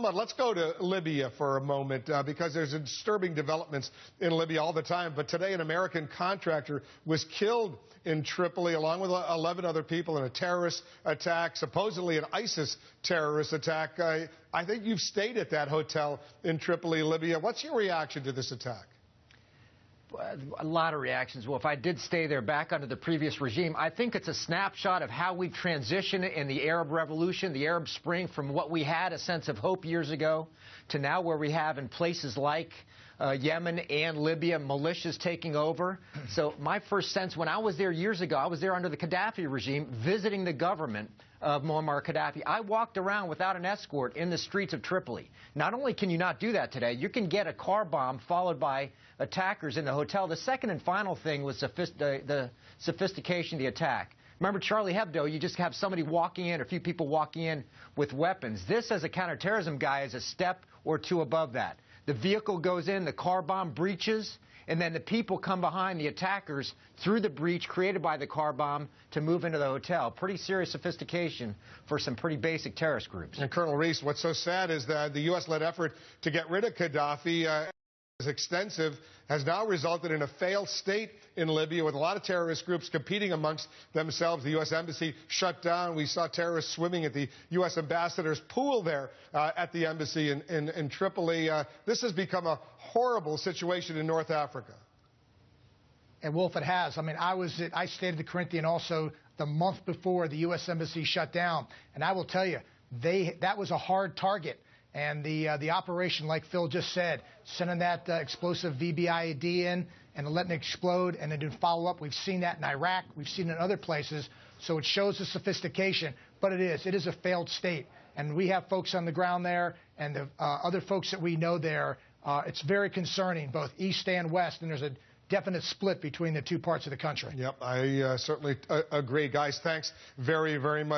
Mudd, let's go to Libya for a moment because there's disturbing developments in Libya all the time. But today an American contractor was killed in Tripoli along with 11 other people in a terrorist attack, supposedly an ISIS terrorist attack. I think you've stayed at that hotel in Tripoli, Libya. What's your reaction to this attack? A lot of reactions. Well, if I did stay there back under the previous regime, I think it's a snapshot of how we've transitioned in the Arab Revolution, the Arab Spring, from what we had a sense of hope years ago to now where we have in places like Yemen and Libya, militias taking over. So my first sense when I was there years ago, I was there under the Gaddafi regime visiting the government of Muammar Gaddafi. I walked around without an escort in the streets of Tripoli. Not only can you not do that today, you can get a car bomb followed by attackers in the hotel. The second and final thing was the sophistication of the attack. Remember Charlie Hebdo, you just have somebody walking in, a few people walking in with weapons. This, as a counterterrorism guy, is a step or two above that. The vehicle goes in, the car bomb breaches, and then the people come behind the attackers through the breach created by the car bomb to move into the hotel. Pretty serious sophistication for some pretty basic terrorist groups. And Colonel Reese, what's so sad is that the U.S.-led effort to get rid of Gaddafi is extensive, has now resulted in a failed state in Libya with a lot of terrorist groups competing amongst themselves. The U.S. Embassy shut down. We saw terrorists swimming at the U.S. ambassador's pool there at the embassy in Tripoli. This has become a horrible situation in North Africa. And Wolf, it has. I mean, I stayed at the Corinthian also the month before the U.S. Embassy shut down. And I will tell you, that was a hard target. And the operation, like Phil just said, sending that explosive VBIED in and letting it explode and then doing follow-up. We've seen that in Iraq. We've seen it in other places. So it shows the sophistication. But it is a failed state. And we have folks on the ground there and the other folks that we know there. It's very concerning, both east and west. And there's a definite split between the two parts of the country. Yep, I certainly agree. Guys, thanks very, very much.